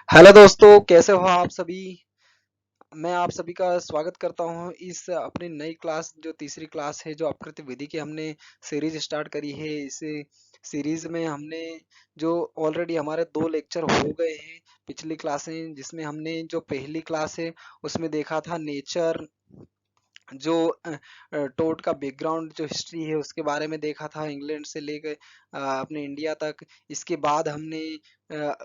Hello दोस्तों, कैसे हो आप सभी। मैं आप सभी का स्वागत करता हूं इस अपनी नई क्लास, जो तीसरी क्लास है, जो अपकृत्य विधि की हमने सीरीज स्टार्ट करी है। इस सीरीज में हमने जो ऑलरेडी हमारे 2 लेक्चर हो गए हैं पिछली क्लासें, जिसमें हमने जो पहली क्लास है उसमें देखा था नेचर, जो टोड का बैकग्राउंड, जो हिस्ट्री है उसके बारे में देखा था, इंग्लैंड से लेकर अपने इंडिया तक। इसके बाद हमने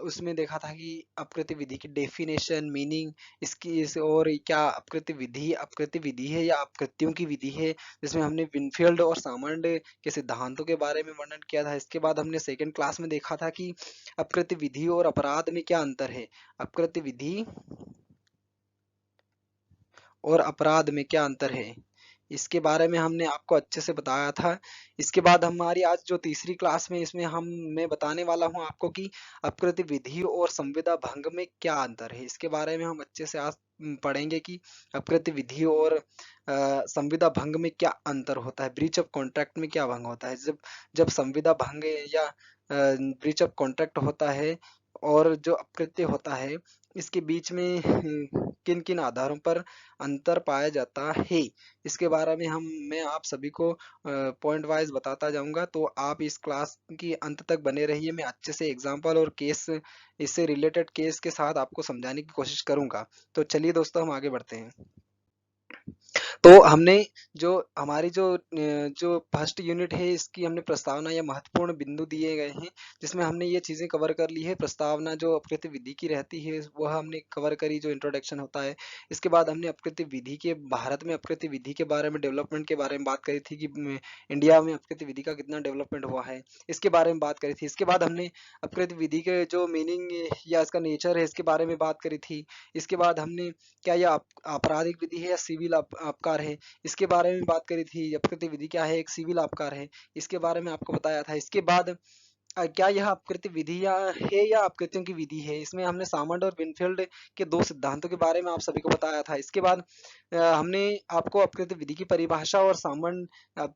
उसमें देखा था कि अपकृत्य विधि की डेफिनेशन, मीनिंग इसकी और क्या अपकृत्य विधि है या अपकृत्यों की विधि है, जिसमें हमने विनफील्ड और सामंड के सिद्धांतों के बारे में वर्णन किया था। इसके बाद हमने सेकंड क्लास में देखा था कि अपकृत्य विधि और अपराध में क्या अंतर है, अपकृत्य विधि और अपराध में क्या अंतर है, इसके बारे में हमने आपको अच्छे से बताया था। इसके बाद हमारी आज जो तीसरी क्लास में, इसमें मैं बताने वाला हूं आपको कि अपकृत्य विधि और संविदा भंग में क्या अंतर है। इसके बारे में हम अच्छे से आज पढ़ेंगे कि अपकृत्य विधि और संविदा भंग में क्या अंतर होता है, ब्रीच ऑफ कॉन्ट्रैक्ट में क्या भंग होता है। जब जब संविदा भंग या ब्रीच ऑफ कॉन्ट्रैक्ट होता है और जो अपकृत्य होता है, इसके बीच में किन किन आधारों पर अंतर पाया जाता है, इसके बारे में मैं आप सभी को पॉइंट वाइज बताता जाऊंगा। तो आप इस क्लास की अंत तक बने रहिए। मैं अच्छे से एग्जांपल और केस, इससे रिलेटेड केस के साथ आपको समझाने की कोशिश करूंगा। तो चलिए दोस्तों, हम आगे बढ़ते हैं। तो हमने जो हमारी जो फर्स्ट यूनिट है, इसकी हमने प्रस्तावना या महत्वपूर्ण बिंदु दिए गए हैं, जिसमें हमने ये चीजें कवर कर ली है। प्रस्तावना जो अपकृत्य विधि की रहती है वह हमने कवर करी, जो इंट्रोडक्शन होता है। इसके बाद हमने अपकृत्य विधि के, भारत में अपकृत्य विधि के बारे में, डेवलपमेंट के बारे में बात करी थी कि इंडिया में अपकृत्य विधि का कितना डेवलपमेंट हुआ है, इसके बारे में बात करी थी। इसके बाद हमने अपकृत्य विधि के जो मीनिंग या इसका नेचर है, इसके बारे में बात करी थी। इसके बाद हमने क्या यह आपराधिक विधि है या सिविल अपकार है, इसके बारे में बात करी थी। अपकृत्य विधि क्या है, एक सिविल अपकार है, इसके बारे में आपको बताया था। इसके बाद क्या यह अपकृत्य विधि है या अपकृत्यों की विधि है, इसमें हमने सामंड और विनफील्ड के 2 सिद्धांतों के बारे में आप सभी को बताया था। इसके बाद हमने आपको अपकृत्य विधि की परिभाषा और सामंड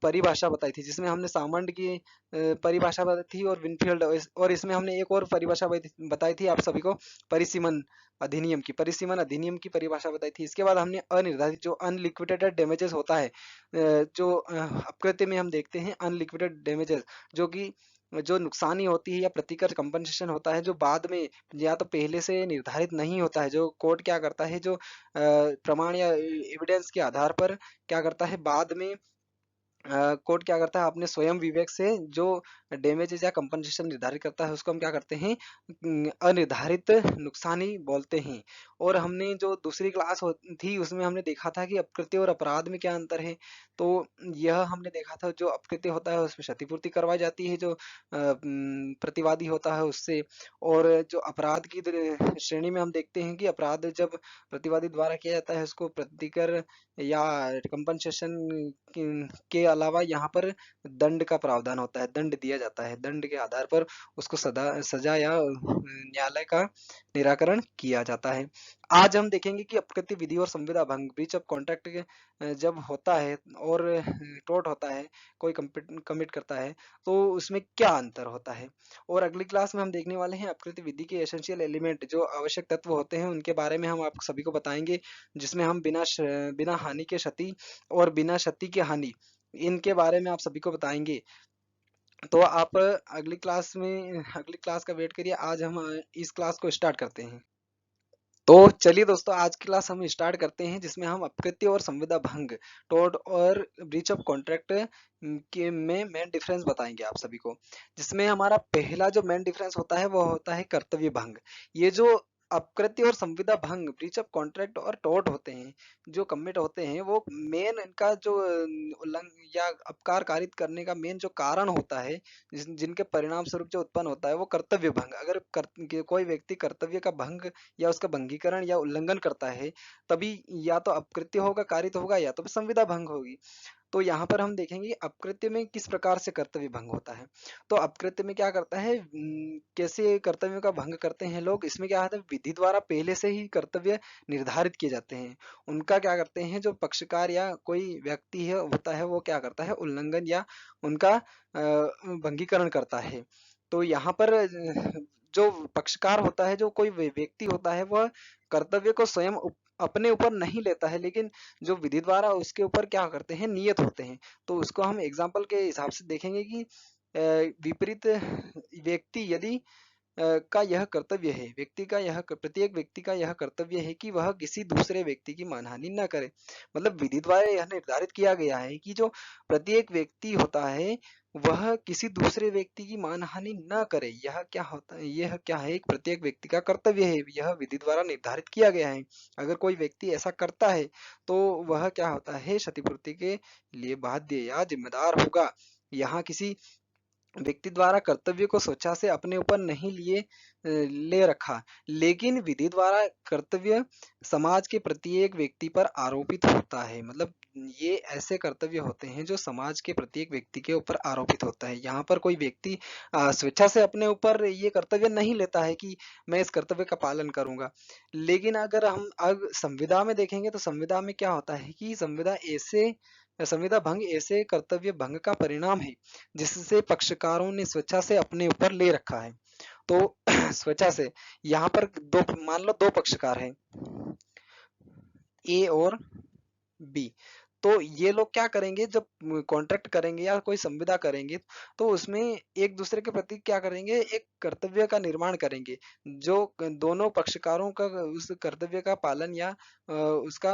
परिभाषा बताई थी, जिसमें हमने सामंड की परिभाषा बताई थी और विनफील्ड, और इसमें हमने एक और परिभाषा बताई थी आप सभी को, परिसीमन अधिनियम की परिभाषा बताई थी। इसके बाद हमने अनिर्धारित, जो अनलिक्विडेटेड डैमेजेस होता है, जो अपकृत्य में हम देखते हैं अनलिक्विडेटेड डैमेजेस, जो कि जो नुकसानी होती है या प्रतिकर कंपनसेशन होता है, जो बाद में या तो पहले से निर्धारित नहीं होता है, जो कोर्ट क्या करता है, जो प्रमाण या एविडेंस के आधार पर क्या करता है, बाद में कोर्ट क्या करता है, अपने स्वयं विवेक से जो डैमेजेस या कंपनसेशन निर्धारित करता है, उसको हम क्या करते हैं, अनिर्धारित नुकसानी बोलते हैं। और हमने जो दूसरी क्लास थी, उसमें हमने देखा था कि अपकृत्य और अपराध में क्या अंतर है। तो यह हमने देखा था, जो अपकृत्य होता है उसमें क्षतिपूर्ति करवाई जाती है, जो प्रतिवादी होता है उससे। और जो अपराध की श्रेणी में हम देखते हैं कि अपराध जब प्रतिवादी द्वारा किया जाता है, उसको प्रतिकर या कंपनसेशन के अलावा यहाँ पर दंड का प्रावधान होता है, दंड दिया जाता है, दंड के आधार पर उसको सजा या न्यायालय का निराकरण किया जाता है। आज हम देखेंगे कि अपकृत्य विधि और संविदा भंग, ब्रीच ऑफ कॉन्ट्रैक्ट जब होता है और टोट होता है, कोई कमिट करता है, तो उसमें क्या अंतर होता है। और अगली क्लास में हम देखने वाले हैं अपकृत्य विधि के एसेंशियल एलिमेंट, जो आवश्यक तत्व होते हैं, उनके बारे में हम आप सभी को बताएंगे, जिसमें हम बिना हानि के क्षति और बिना क्षति की हानि, इनके बारे में आप सभी को बताएंगे। तो आप अगली क्लास का वेट करिए। आज हम इस क्लास को स्टार्ट करते हैं। तो चलिए दोस्तों, आज की क्लास हम स्टार्ट करते हैं, जिसमें हम अपकृत्य और संविदा भंग, टोर्ट और ब्रीच ऑफ कॉन्ट्रैक्ट के में मेन डिफरेंस बताएंगे आप सभी को। जिसमें हमारा पहला जो मेन डिफरेंस होता है, वो होता है कर्तव्य भंग। ये जो अपकृत्य और संविदा भंग, ब्रीच ऑफ कॉन्ट्रैक्ट और टोर्ट होते हैं, जो कमिट होते हैं, वो मेन इनका जो उल्लंघन या अपकार कारित करने का मेन जो कारण होता है, जिनके परिणाम स्वरूप जो उत्पन्न होता है, वो कर्तव्य भंग। अगर कोई व्यक्ति कर्तव्य का भंग या उसका भंगीकरण या उल्लंघन करता है, तभी या तो अपकृत्य होगा, कारित होगा, या तो फिर संविदा भंग होगी। तो यहाँ पर हम देखेंगे अपकृत्य में किस प्रकार से कर्तव्य भंग होता है। तो अपकृत्य में क्या करता है, कैसे कर्तव्यों का भंग करते हैं लोग, इसमें क्या होता है, विधि द्वारा पहले से ही कर्तव्य निर्धारित किए जाते हैं। उनका क्या करते हैं, जो पक्षकार या कोई व्यक्ति है होता है, वो क्या करता है, उल्लंघन या उनका भंगीकरण करता है। तो यहाँ पर जो पक्षकार होता है, जो कोई व्यक्ति होता है, वह कर्तव्य को स्वयं अपने ऊपर नहीं लेता है, लेकिन जो विधि द्वारा उसके ऊपर क्या करते हैं, नियत होते हैं। तो उसको हम एग्जाम्पल के हिसाब से देखेंगे कि विपरीत व्यक्ति यदि का यह कर्तव्य है, प्रत्येक व्यक्ति का यह कर्तव्य है कि वह किसी दूसरे व्यक्ति की मानहानि न करे। मतलब विधि द्वारा यह निर्धारित किया गया है कि जो प्रत्येक व्यक्ति होता है, वह किसी दूसरे व्यक्ति की मानहानि न करे। यह क्या होता है, यह क्या है, एक प्रत्येक व्यक्ति का कर्तव्य है, यह विधि द्वारा निर्धारित किया गया है। अगर कोई व्यक्ति ऐसा करता है तो वह क्या होता है, क्षतिपूर्ति के लिए बाध्य या जिम्मेदार होगा। यहाँ किसी व्यक्ति द्वारा कर्तव्य को स्वेच्छा से अपने ऊपर नहीं ले रखा, लेकिन विधि द्वारा कर्तव्य समाज के प्रत्येक व्यक्ति पर आरोपित होता है। मतलब ये ऐसे कर्तव्य होते हैं जो समाज के प्रत्येक व्यक्ति के ऊपर आरोपित होता है। यहाँ पर कोई व्यक्ति स्वेच्छा से अपने ऊपर ये कर्तव्य नहीं लेता है कि मैं इस कर्तव्य का पालन करूंगा। लेकिन अगर हम अब संविदा में देखेंगे तो संविदा में क्या होता है कि संविदा भंग ऐसे कर्तव्य भंग का परिणाम है जिससे पक्षकारों ने स्वेच्छा से अपने ऊपर ले रखा है। तो स्वेच्छा से, यहाँ पर दो, मान लो दो पक्षकार हैं, ए और बी। तो ये लोग क्या करेंगे, जब कॉन्ट्रैक्ट करेंगे या कोई संविदा करेंगे, तो उसमें एक दूसरे के प्रति क्या करेंगे, एक कर्तव्य का निर्माण करेंगे। जो दोनों पक्षकारों का उस कर्तव्य का पालन या उसका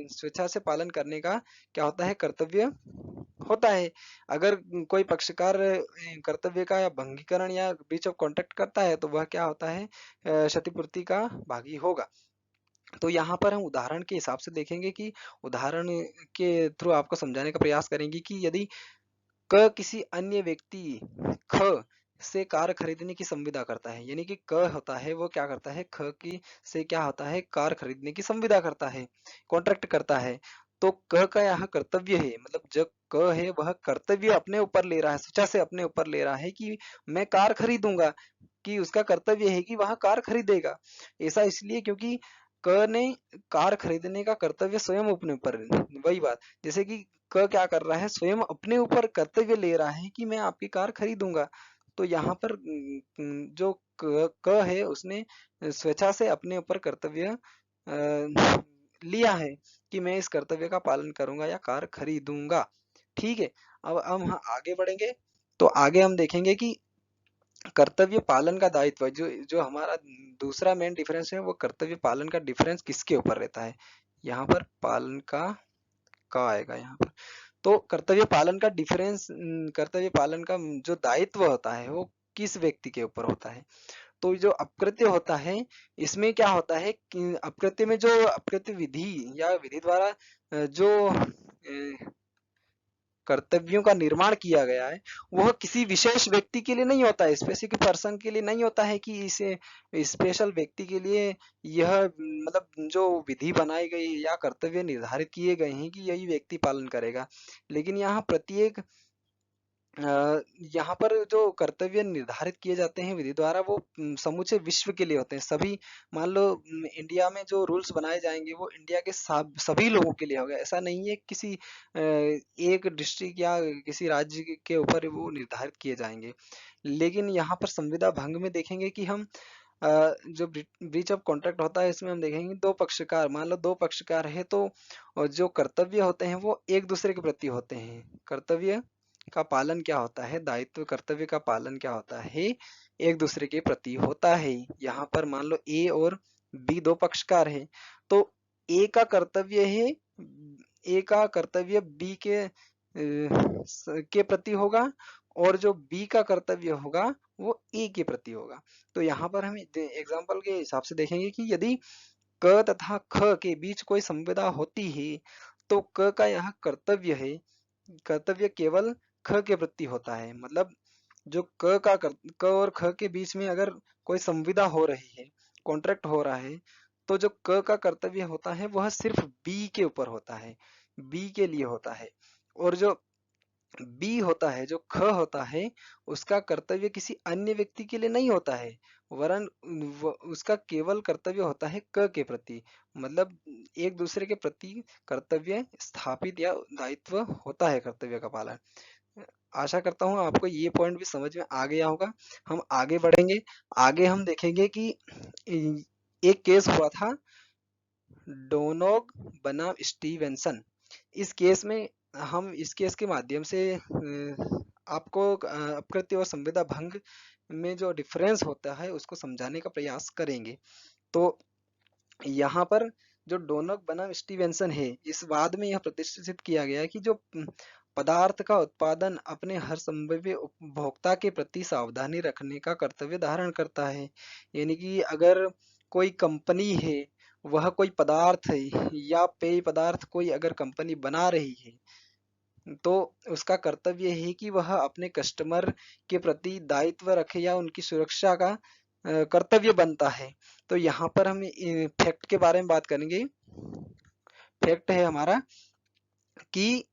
स्वेच्छा से पालन करने का क्या होता है, कर्तव्य होता है। अगर कोई पक्षकार कर्तव्य का या भंगीकरण या ब्रीच ऑफ कॉन्ट्रैक्ट करता है तो वह क्या होता है, क्षतिपूर्ति का भागी होगा। तो यहाँ पर हम उदाहरण के हिसाब से देखेंगे कि उदाहरण के थ्रू आपको समझाने का प्रयास करेंगे कि यदि क किसी अन्य व्यक्ति ख से कार खरीदने की संविदा करता है, यानी कि क होता है वो क्या करता है, ख की से क्या होता है, कार खरीदने की संविदा करता है, कॉन्ट्रैक्ट करता है। तो क का यह कर्तव्य है, मतलब जो क है वह कर्तव्य अपने ऊपर ले रहा है, स्वेच्छा से अपने ऊपर ले रहा है कि मैं कार खरीदूंगा, कि उसका कर्तव्य है कि वह कार खरीदेगा। ऐसा इसलिए क्योंकि क ने कार खरीदने का कर्तव्य स्वयं अपने ऊपर, वही बात, जैसे कि क क्या कर रहा है, स्वयं अपने ऊपर कर्तव्य ले रहा है कि मैं आपकी कार खरीदूंगा। तो यहाँ पर जो क है उसने स्वेच्छा से अपने ऊपर कर्तव्य लिया है कि मैं इस कर्तव्य का पालन करूंगा या कार खरीदूंगा। ठीक है। अब हम आगे बढ़ेंगे, तो आगे हम देखेंगे कि कर्तव्य पालन का दायित्व, जो जो हमारा दूसरा मेन डिफरेंस है, वो कर्तव्य पालन का डिफरेंस किसके ऊपर रहता है। यहाँ पर पालन का आएगा यहाँ पर। तो कर्तव्य पालन का डिफरेंस, कर्तव्य पालन का जो दायित्व होता है वो किस व्यक्ति के ऊपर होता है। तो जो अपकृत्य होता है, इसमें क्या होता है कि अपकृत्य में जो अपकृत्य विधि या विधि द्वारा जो कर्तव्यों का निर्माण किया गया है, वह किसी विशेष व्यक्ति के लिए नहीं होता है, स्पेसिफिक पर्सन के लिए नहीं होता है कि इसे स्पेशल व्यक्ति के लिए यह, मतलब जो विधि बनाई गई या कर्तव्य निर्धारित किए गए हैं कि यही व्यक्ति पालन करेगा। लेकिन यहाँ प्रत्येक यहाँ पर जो कर्तव्य निर्धारित किए जाते हैं विधि द्वारा, वो समूचे विश्व के लिए होते हैं। सभी, मान लो इंडिया में जो रूल्स बनाए जाएंगे वो इंडिया के सभी लोगों के लिए होगा। ऐसा नहीं है किसी एक डिस्ट्रिक्ट या किसी राज्य के ऊपर वो निर्धारित किए जाएंगे। लेकिन यहाँ पर संविदा भंग में देखेंगे कि हम जो ब्रीच ऑफ कॉन्ट्रैक्ट होता है, इसमें हम देखेंगे दो पक्षकार, मान लो दो पक्षकार है, तो जो कर्तव्य होते हैं वो एक दूसरे के प्रति होते हैं। कर्तव्य का पालन क्या होता है, दायित्व कर्तव्य का पालन क्या होता है, एक दूसरे के प्रति होता है। यहाँ पर मान लो ए और बी दो पक्षकार है, तो ए का कर्तव्य है, ए का कर्तव्य बी के प्रति होगा, और जो बी का कर्तव्य होगा वो ए के प्रति होगा। तो यहाँ पर हम एग्जाम्पल के हिसाब से देखेंगे कि यदि क तथा ख के बीच कोई संविदा होती है, तो क का यह कर्तव्य है, कर्तव्य केवल ख के प्रति होता है। मतलब जो क और ख के बीच में अगर कोई संविदा हो रही है, कॉन्ट्रैक्ट हो रहा है, तो जो क का कर्तव्य होता है वह सिर्फ बी के ऊपर होता है, बी के लिए होता है। और जो बी होता है, जो ख होता है, उसका कर्तव्य किसी अन्य व्यक्ति के लिए नहीं होता है, वरन उसका केवल कर्तव्य होता है क के प्रति। मतलब एक दूसरे के प्रति कर्तव्य स्थापित या दायित्व होता है कर्तव्य का पालन। आशा करता हूँ आपको ये पॉइंट भी समझ में आ गया होगा। हम आगे बढ़ेंगे। आगे हम देखेंगे कि एक केस हुआ था डोनोग बनाम स्टीवेंसन। इस केस में हम इस केस के माध्यम से आपको अपकृत्य और संविदा भंग में जो डिफरेंस होता है उसको समझाने का प्रयास करेंगे। तो यहाँ पर जो डोनोग बनाम स्टीवेंसन है, इस वाद में यह प्रतिष्ठित किया गया है कि जो पदार्थ का उत्पादन अपने हर संभाव्य उपभोक्ता के प्रति सावधानी रखने का कर्तव्य धारण करता है। यानी कि अगर कोई कंपनी है, वह कोई पदार्थ है या पेय पदार्थ कोई अगर कंपनी बना रही है, तो उसका कर्तव्य है कि वह अपने कस्टमर के प्रति दायित्व रखे या उनकी सुरक्षा का कर्तव्य बनता है। तो यहाँ पर हम फैक्ट के बारे में बात करेंगे। फैक्ट है हमारा कि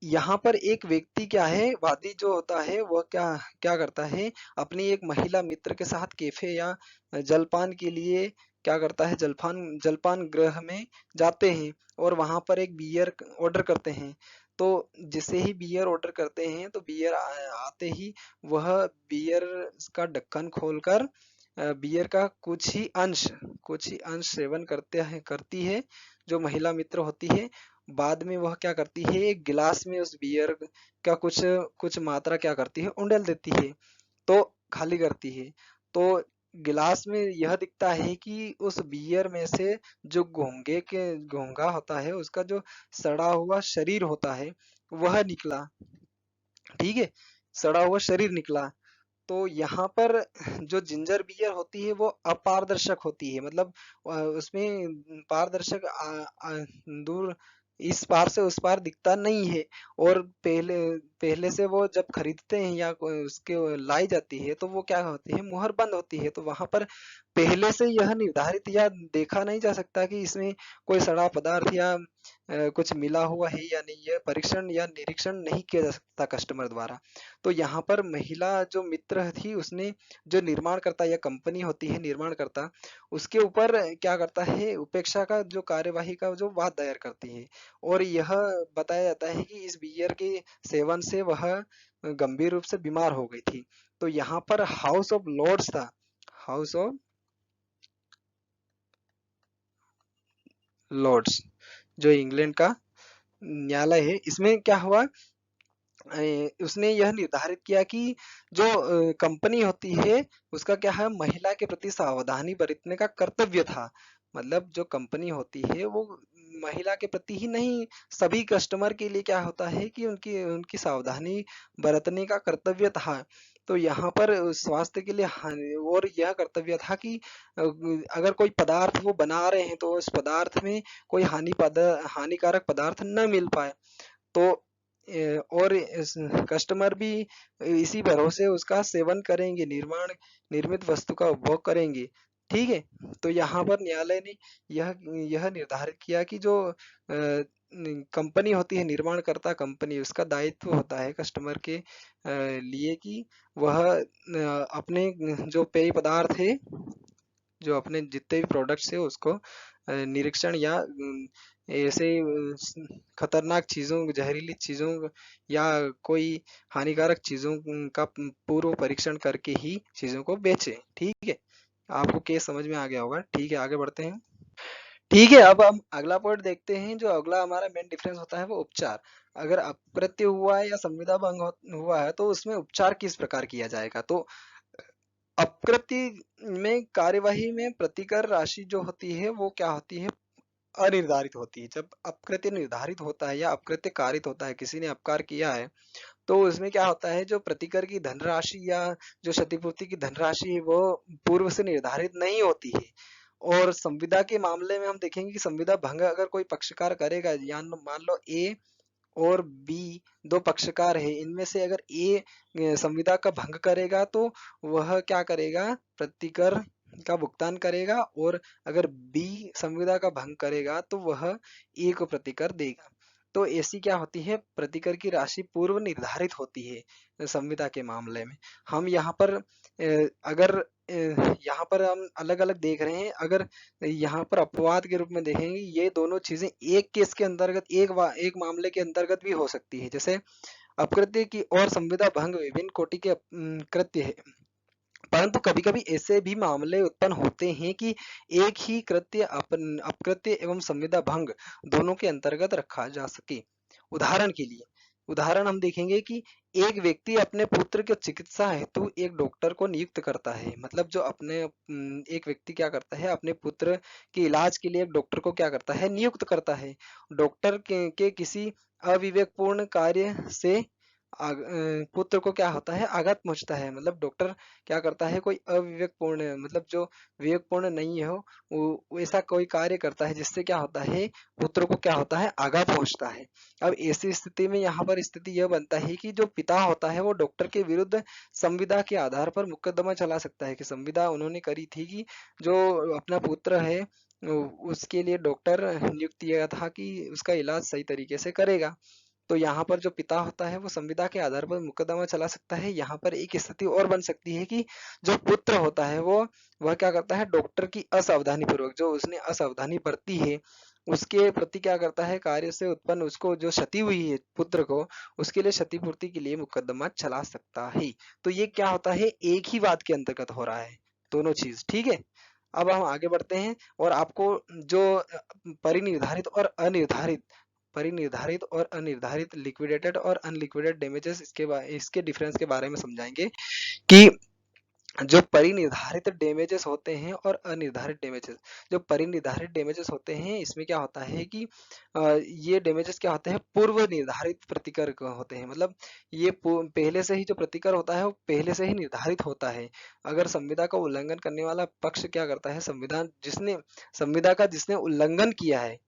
यहाँ पर एक व्यक्ति क्या है, वादी जो होता है वह क्या क्या करता है, अपनी एक महिला मित्र के साथ कैफे या जलपान के लिए क्या करता है, जलपान जलपान गृह में जाते हैं और वहां पर एक बियर ऑर्डर करते हैं। तो जिसे ही बियर ऑर्डर करते हैं तो बियर आते ही वह बियर का ढक्कन खोलकर बियर का कुछ ही अंश सेवन करती है जो महिला मित्र होती है। बाद में वह क्या करती है, एक गिलास में उस बियर का कुछ कुछ मात्रा क्या करती है, उंडेल देती है, तो खाली करती है। तो गिलास में यह दिखता है कि उस बियर में से जो घोंघा होता है, उसका जो सड़ा हुआ शरीर होता है वह निकला। ठीक है, सड़ा हुआ शरीर निकला। तो यहाँ पर जो जिंजर बियर होती है वो अपारदर्शक होती है, मतलब उसमें पारदर्शक दूर इस पार से उस पार दिखता नहीं है। और पहले पहले से वो जब खरीदते हैं या उसके लाई जाती है तो वो क्या होती है, मुहर बंद होती है। तो वहां पर पहले से यह निर्धारित या देखा नहीं जा सकता कि इसमें कोई सड़ा पदार्थ या कुछ मिला हुआ है या नहीं, यह परीक्षण या निरीक्षण नहीं किया जा सकता कस्टमर द्वारा। तो यहाँ पर महिला जो मित्र थी, उसने जो निर्माणकर्ता या कंपनी होती है निर्माणकर्ता, उसके ऊपर क्या करता है, उपेक्षा का जो कार्यवाही का जो वाद दायर करती है। और यह बताया जाता है कि इस बियर के सेवन से वह गंभीर रूप से बीमार हो गई थी। तो यहाँ पर हाउस ऑफ लॉर्ड्स था, हाउस ऑफ लॉर्ड्स जो इंग्लैंड का न्यायालय है, इसमें क्या हुआ, उसने यह निर्धारित किया कि जो कंपनी होती है उसका क्या है, महिला के प्रति सावधानी बरतने का कर्तव्य था। मतलब जो कंपनी होती है वो महिला के प्रति ही नहीं, सभी कस्टमर के लिए क्या होता है कि उनकी उनकी सावधानी बरतने का कर्तव्य था। तो यहाँ पर स्वास्थ्य के लिए और यह कर्तव्य था कि अगर कोई पदार्थ वो बना रहे हैं तो उस पदार्थ में कोई हानिकारक पदार्थ न मिल पाए। तो और कस्टमर भी इसी भरोसे उसका सेवन करेंगे, निर्मित वस्तु का उपभोग करेंगे। ठीक है, तो यहाँ पर न्यायालय ने यह यह निर्धारित किया कि जो कंपनी होती है, निर्माणकर्ता कंपनी, उसका दायित्व होता है कस्टमर के लिए कि वह अपने जो पेय पदार्थ है, जो अपने जितने भी प्रोडक्ट्स है उसको निरीक्षण या ऐसे खतरनाक चीजों, जहरीली चीजों या कोई हानिकारक चीजों का पूर्व परीक्षण करके ही चीजों को बेचे। ठीक है, आपको केस समझ में आ गया होगा। ठीक है, आगे बढ़ते हैं। ठीक है, अब हम अगला पॉइंट देखते हैं। जो अगला हमारा मेन डिफरेंस होता है वो उपचार। अगर अप्रत्यय हुआ है या संविदा भंग हुआ है तो उसमें उपचार किस प्रकार किया जाएगा। तो अपकृत्य में कार्यवाही में प्रतिकर राशि जो होती है वो क्या होती है, अनिर्धारित होती है। जब अपकृत्य निर्धारित होता है या अपकृत्य कारित होता है, किसी ने अपकार किया है, तो उसमें क्या होता है, जो प्रतिकर की धनराशि या जो क्षतिपूर्ति की धनराशि है वो पूर्व से निर्धारित नहीं होती है। और संविदा के मामले में हम देखेंगे कि संविदा भंग अगर कोई पक्षकार करेगा, या मान लो ए और बी दो पक्षकार है, इनमें से अगर ए संविदा का भंग करेगा तो वह क्या करेगा, प्रतिकर का भुगतान करेगा। और अगर बी संविदा का भंग करेगा तो वह ए को प्रतिकर देगा। तो ऐसी क्या होती है, प्रतिकर की राशि पूर्व निर्धारित होती है संविदा के मामले में। हम यहाँ पर अगर यहाँ पर हम अलग अलग देख रहे हैं, अगर यहाँ पर अपवाद के रूप में देखेंगे, ये दोनों चीजें एक केस के अंतर्गत एक मामले के अंतर्गत भी हो सकती है। जैसे अपकृत्य की और संविदा भंग विभिन्न कोटि के कृत्य है, परंतु कभी-कभी ऐसे भी मामले उत्पन्न होते हैं कि एक ही कृत्य अपकृत्य एवं संविदा भंग दोनों के अंतर्गत रखा जा सके। उदाहरण के लिए, उदाहरण हम देखेंगे कि एक व्यक्ति अपने पुत्र की चिकित्सा हेतु एक डॉक्टर को नियुक्त करता है। मतलब जो एक व्यक्ति क्या करता है, अपने पुत्र के इलाज के लिए एक डॉक्टर को क्या करता है, नियुक्त करता है। डॉक्टर के किसी अविवेकपूर्ण कार्य से पुत्र को क्या होता है, आघात पहुंचता है। मतलब डॉक्टर क्या करता है, कोई अविवेकपूर्ण, मतलब जो विवेकपूर्ण नहीं हो, वो ऐसा कोई कार्य करता है जिससे क्या होता है, पुत्र को क्या होता है, आघात पहुंचता है। अब ऐसी स्थिति में यहाँ पर स्थिति यह बनता है कि जो पिता होता है वो डॉक्टर के विरुद्ध संविदा के आधार पर मुकदमा चला सकता है कि संविदा उन्होंने करी थी कि जो अपना पुत्र है उसके लिए डॉक्टर नियुक्त किया गया था कि उसका इलाज सही तरीके से करेगा। तो यहाँ पर जो पिता होता है वो संविदा के आधार पर मुकदमा चला सकता है। यहाँ पर एक स्थिति और बन सकती है कि जो पुत्र होता है वह क्या करता है, डॉक्टर की असावधानी पूर्वक, जो उसने असावधानी बरती है उसके प्रति क्या करता है, कार्य से उत्पन्न उसको जो क्षति हुई है पुत्र को, उसके लिए क्षतिपूर्ति के लिए मुकदमा चला सकता है। तो ये क्या होता है, एक ही बात के अंतर्गत हो रहा है दोनों चीज। ठीक है, अब हम आगे बढ़ते हैं और आपको जो परिनिर्धारित और अनिर्धारित परिनिर्धारित और अनिर्धारित लिक्विडेटेड और अनलिक्विडेटेड डैमेजेस इसके डिफरेंस के बारे में समझाएंगे कि जो परिनिर्धारित डैमेजेस होते हैं और अनिर्धारित डैमेजेस। जो परिनिर्धारित डैमेजेस होते हैं इसमें क्या होता है कि ये डैमेजेस क्या होते हैं, पूर्व निर्धारित प्रतिकर होते हैं। मतलब ये पहले से ही जो प्रतिकर होता है वो पहले से ही निर्धारित होता है। अगर संविदा का उल्लंघन करने वाला पक्ष क्या करता है, संविदा का जिसने उल्लंघन किया है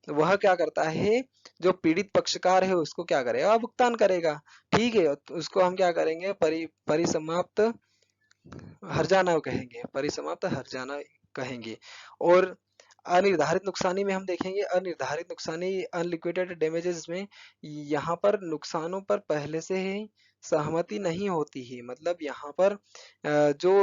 वह क्या करता है, जो पीड़ित पक्षकार है उसको क्या करेगा, भुगतान करेगा। ठीक है, तो उसको हम क्या करेंगे, परिसमाप्त हर्जाना कहेंगे, परिसमाप्त हर्जाना कहेंगे। और अनिर्धारित नुकसानी में हम देखेंगे, अनिर्धारित नुकसानी अनलिक्विडेटेड डैमेजेस में यहाँ पर नुकसानों पर पहले से ही सहमति नहीं होती है। मतलब यहाँ पर जो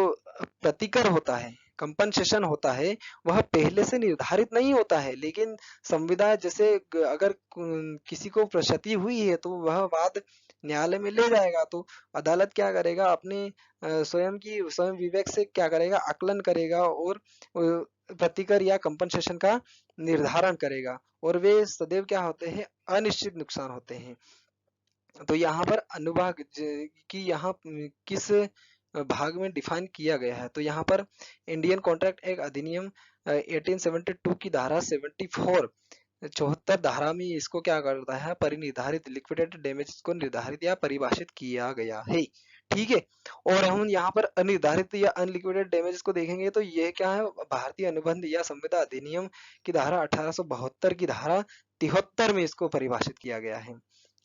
प्रतिकर होता है, कंपनसेशन होता है, वह पहले से निर्धारित नहीं होता है। लेकिन संविदा जैसे अगर किसी को क्षति हुई है तो वह बात न्यायालय में ले जाएगा, तो अदालत क्या करेगा, अपने स्वयं विवेक से क्या करेगा, आकलन करेगा और प्रतिकर या कंपनसेशन का निर्धारण करेगा। और वे सदैव क्या होते हैं, अनिश्चित नुकसान होते हैं। तो यहाँ पर अनुभाग कि यहाँ किस भाग में डिफाइन किया गया है, तो यहाँ पर इंडियन कॉन्ट्रैक्ट एक्ट अधिनियम 1872 की धारा 74 74 धारा में इसको क्या करता है, परिनिर्धारित लिक्विडेटेड डैमेजेस को निर्धारित या परिभाषित किया गया है। ठीक है, और हम यहाँ पर अनिर्धारित या अनलिक्विडेटेड डैमेजेस को देखेंगे तो ये क्या है, भारतीय अनुबंध या संविदा अधिनियम की धारा 1872 की धारा 73 में इसको परिभाषित किया गया है।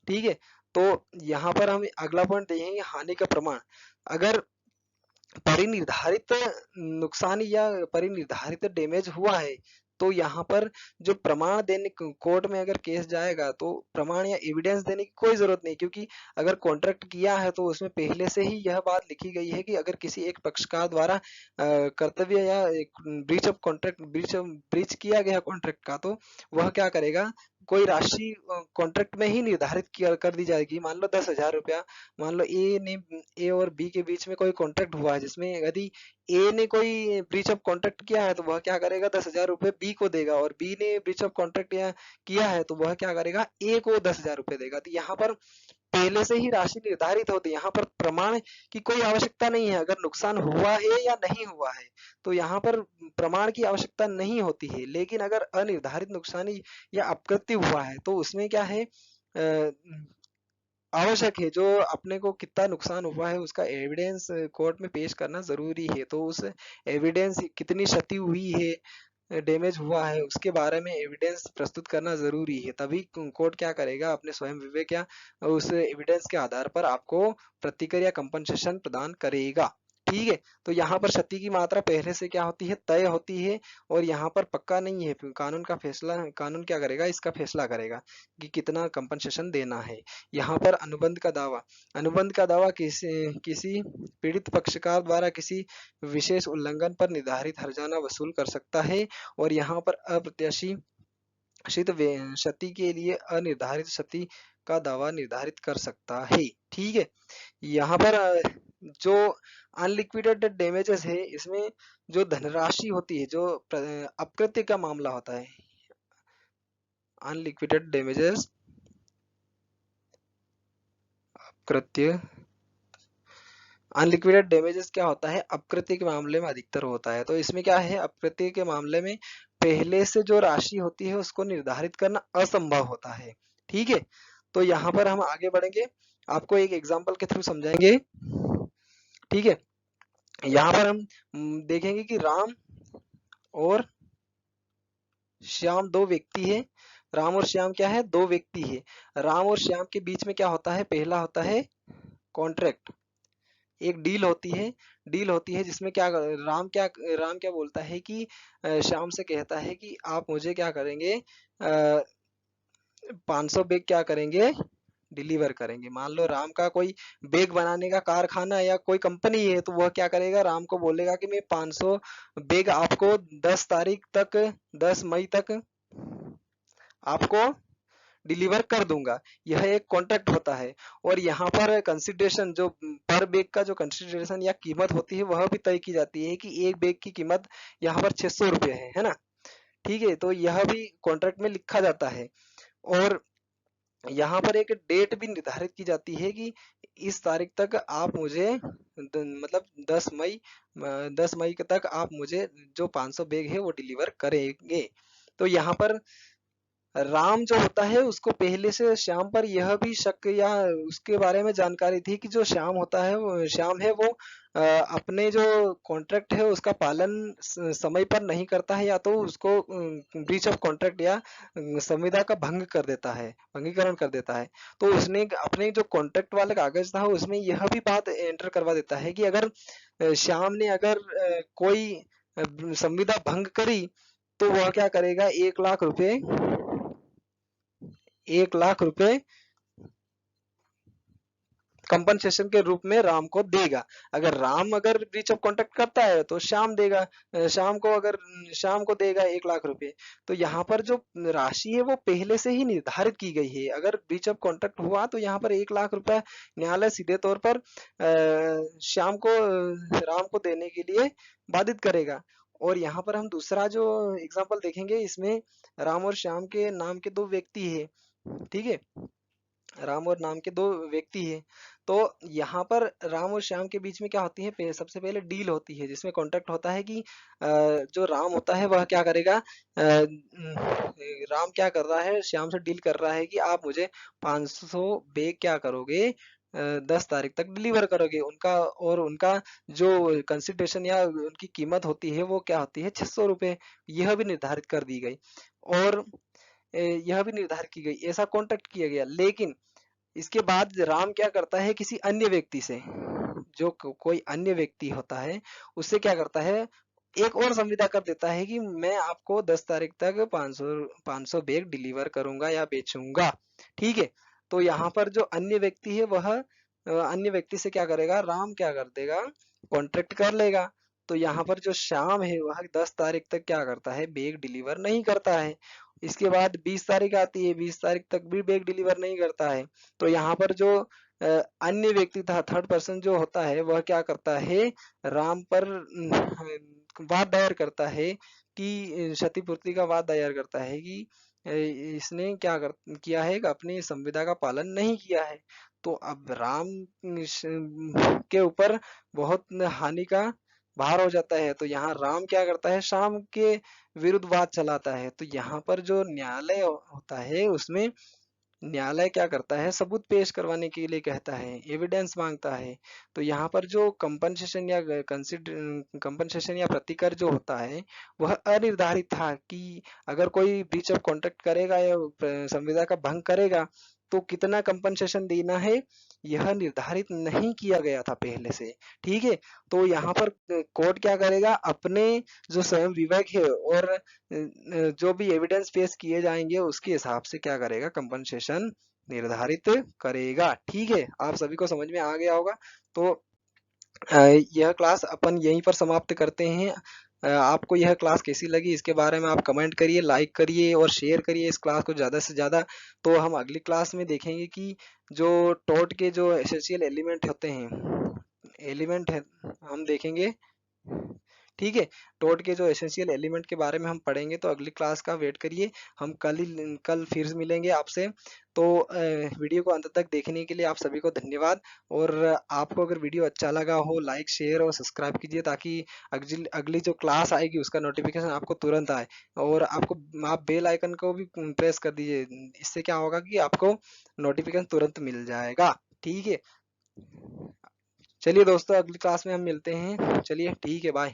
ठीक है, तो यहाँ पर हम अगला पॉइंट देखेंगे, हानि का प्रमाण। अगर परिनिर्धारित नुकसान या परिनिर्धारित डैमेज हुआ है तो यहाँ पर जो प्रमाण देने कोर्ट में अगर केस जाएगा तो प्रमाण या एविडेंस देने की कोई जरूरत नहीं, क्योंकि अगर कॉन्ट्रैक्ट किया है तो उसमें पहले से ही यह बात लिखी गई है कि अगर किसी एक पक्षकार द्वारा कर्तव्य या ब्रीच ऑफ कॉन्ट्रैक्ट ब्रीच किया गया कॉन्ट्रैक्ट का, तो वह क्या करेगा, कोई राशि कॉन्ट्रैक्ट में ही निर्धारित किया कर दी जाएगी। मान लो 10,000 रुपया, मान लो ए और बी के बीच में कोई कॉन्ट्रैक्ट हुआ है जिसमें यदि ए ने कोई ब्रीच ऑफ कॉन्ट्रैक्ट किया है तो वह क्या करेगा, 10,000 रुपये बी को देगा, और बी ने ब्रीच ऑफ कॉन्ट्रैक्ट किया है तो वह क्या करेगा, ए को 10,000 रुपये देगा। तो यहाँ पर पहले से ही राशि निर्धारित होती है, यहाँ पर प्रमाण की कोई आवश्यकता नहीं है। अगर नुकसान हुआ है या नहीं हुआ है तो यहाँ पर प्रमाण की आवश्यकता नहीं होती है। लेकिन अगर अनिर्धारित नुकसानी या अपकृत्य हुआ है तो उसमें क्या है, आवश्यक है, जो अपने को कितना नुकसान हुआ है उसका एविडेंस कोर्ट में पेश करना जरूरी है। तो उस एविडेंस, कितनी क्षति हुई है, डैमेज हुआ है, उसके बारे में एविडेंस प्रस्तुत करना जरूरी है। तभी कोर्ट क्या करेगा, अपने स्वयं विवेक या उस एविडेंस के आधार पर आपको प्रतिक्रिया कंपनसेशन प्रदान करेगा। ठीक है, तो यहाँ पर क्षति की मात्रा पहले से क्या होती है, तय होती है, और यहाँ पर पक्का नहीं है। कानून क्या करेगा, इसका फैसला करेगा कि कितना कंपनसेशन देना है। यहाँ पर अनुबंध का दावा किसी पीड़ित पक्षकार द्वारा किसी विशेष उल्लंघन पर निर्धारित हर्जाना वसूल कर सकता है। और यहाँ पर अप्रत्याशित क्षति के लिए अनिर्धारित क्षति का दावा निर्धारित कर सकता है। ठीक है, यहाँ पर जो अनलिक्विडेटेड डैमेजेस है, इसमें जो धनराशि होती है, जो अकृत्य का मामला होता है, अनलिक्विडेटेड डैमेजेस कृत्य, अनलिक्विडेटेड डैमेजेस क्या होता है, अपकृत्य के मामले में अधिकतर होता है। तो इसमें क्या है, अपकृत्य के मामले में पहले से जो राशि होती है उसको निर्धारित करना असंभव होता है। ठीक है, तो यहाँ पर हम आगे बढ़ेंगे, आपको एक एग्जांपल के थ्रू समझाएंगे। ठीक है, यहाँ पर हम देखेंगे कि राम और श्याम दो व्यक्ति है। राम और श्याम क्या है, दो व्यक्ति है। राम और श्याम के बीच में क्या होता है, पहला होता है कॉन्ट्रैक्ट, एक डील होती है। डील होती है जिसमें क्या राम क्या बोलता है कि श्याम से कहता है कि आप मुझे क्या करेंगे, 500 बैग क्या करेंगे, डिलीवर करेंगे। मान लो राम का कोई बैग बनाने का कारखाना या कोई कंपनी है, तो वह क्या करेगा, राम को बोलेगा कि मैं 500 बैग आपको 10 तारीख तक, 10 मई तक आपको डिलीवर कर दूंगा। यह एक कॉन्ट्रैक्ट होता है। और यहाँ पर कंसिडरेशन, जो पर बैग का जो कंसिडरेशन या कीमत होती है, वह भी तय की जाती है कि एक बैग की कीमत यहाँ पर 600 रुपये है ना। ठीक है, तो यह भी कॉन्ट्रैक्ट में लिखा जाता है। और यहाँ पर एक डेट भी निर्धारित की जाती है कि इस तारीख तक आप मुझे मतलब 10 मई तक आप मुझे जो 500 बैग है वो डिलीवर करेंगे। तो यहाँ पर राम जो होता है उसको पहले से श्याम पर यह भी शक या उसके बारे में जानकारी थी कि जो श्याम होता है, वो श्याम है, वो अपने जो कॉन्ट्रैक्ट है उसका पालन समय पर नहीं करता है, या तो उसको ब्रीच ऑफ कॉन्ट्रैक्ट या संविदा का भंग कर देता है, भंगीकरण कर देता है। तो उसने अपने जो कॉन्ट्रैक्ट वाला कागज था उसमें यह भी बात एंटर करवा देता है कि अगर श्याम ने अगर कोई संविदा भंग करी, तो वह क्या करेगा, 1 लाख रुपए, 1 लाख रुपए कंपनसेशन के रूप में राम को देगा। अगर ब्रीच ऑफ कॉन्ट्रैक्ट करता है तो श्याम देगा, श्याम को देगा 1 लाख रुपए। तो यहाँ पर जो राशि है वो पहले से ही निर्धारित की गई है। अगर ब्रीच ऑफ कॉन्ट्रैक्ट हुआ तो यहाँ पर 1 लाख रुपए न्यायालय सीधे तौर पर श्याम को राम को देने के लिए बाधित करेगा। और यहाँ पर हम दूसरा जो एग्जाम्पल देखेंगे, इसमें राम और श्याम के नाम के दो व्यक्ति है। ठीक है, राम और नाम के दो व्यक्ति हैं। तो यहाँ पर राम और श्याम के बीच में क्या होती है, सबसे पहले डील होती है जिसमें कॉन्ट्रैक्ट होता है कि जो राम होता है वह क्या करेगा, राम क्या कर रहा है, श्याम से डील कर रहा है कि आप मुझे 500 बैग क्या करोगे, 10 तारीख तक डिलीवर करोगे। उनका जो कंसिडरेशन या उनकी कीमत होती है वो क्या होती है, 600 रुपये। यह भी निर्धारित कर दी गई और यह भी निर्धारित की गई, ऐसा कॉन्ट्रैक्ट किया गया। लेकिन इसके बाद राम क्या करता है, किसी अन्य व्यक्ति से, जो कोई अन्य व्यक्ति होता है उससे क्या करता है, एक और संविदा कर देता है कि मैं आपको 10 तारीख तक 500 बैग डिलीवर करूंगा या बेचूंगा। ठीक है, तो यहाँ पर जो अन्य व्यक्ति है वह अन्य व्यक्ति से क्या करेगा, राम क्या कर देगा, कॉन्ट्रैक्ट कर लेगा। तो यहाँ पर जो श्याम है वह 10 तारीख तक क्या करता है, बैग डिलीवर नहीं करता है। इसके बाद 20 तारीख आती है, 20 तारीख तक भी बैग डिलीवर नहीं करता है। तो यहाँ पर जो अन्य व्यक्ति था, थर्ड पर्सन जो होता है, वह क्या करता है, राम पर वाद दायर करता है कि क्षतिपूर्ति का वाद दायर करता है कि इसने किया है कि अपनी संविदा का पालन नहीं किया है। तो अब राम के ऊपर बहुत हानि का भार हो जाता है। तो यहाँ राम क्या करता है, श्याम के विरुद्ध वाद चलाता है। तो यहाँ पर जो न्यायालय होता है उसमें न्यायालय क्या करता है, सबूत पेश करवाने के लिए कहता है, एविडेंस मांगता है। तो यहाँ पर जो कंपनसेशन या प्रतिकर जो होता है वह अनिर्धारित था कि अगर कोई ब्रीच ऑफ कॉन्ट्रैक्ट करेगा या संविदा का भंग करेगा तो कितना कंपनसेशन देना है, यह निर्धारित नहीं किया गया था पहले से। ठीक है, तो यहाँ पर कोर्ट क्या करेगा, अपने जो स्वयं विवेक है और जो भी एविडेंस पेश किए जाएंगे उसके हिसाब से क्या करेगा, कंपनसेशन निर्धारित करेगा। ठीक है, आप सभी को समझ में आ गया होगा। तो यह क्लास अपन यहीं पर समाप्त करते हैं। आपको यह क्लास कैसी लगी इसके बारे में आप कमेंट करिए, लाइक करिए और शेयर करिए इस क्लास को ज़्यादा से ज़्यादा। तो हम अगली क्लास में देखेंगे कि जो टॉट के जो एसेंशियल एलिमेंट होते हैं, एलिमेंट है, हम देखेंगे। ठीक है, टोड के जो एसेंशियल एलिमेंट के बारे में हम पढ़ेंगे, तो अगली क्लास का वेट करिए। हम कल फिर मिलेंगे आपसे। तो वीडियो को अंत तक देखने के लिए आप सभी को धन्यवाद। और आपको अगर वीडियो अच्छा लगा हो, लाइक शेयर और सब्सक्राइब कीजिए, ताकि अगली अगली जो क्लास आएगी उसका नोटिफिकेशन आपको तुरंत आए। और आप बेल आइकन को भी प्रेस कर दीजिए, इससे क्या होगा कि आपको नोटिफिकेशन तुरंत मिल जाएगा। ठीक है, चलिए दोस्तों, अगली क्लास में हम मिलते हैं। चलिए ठीक है, बाय।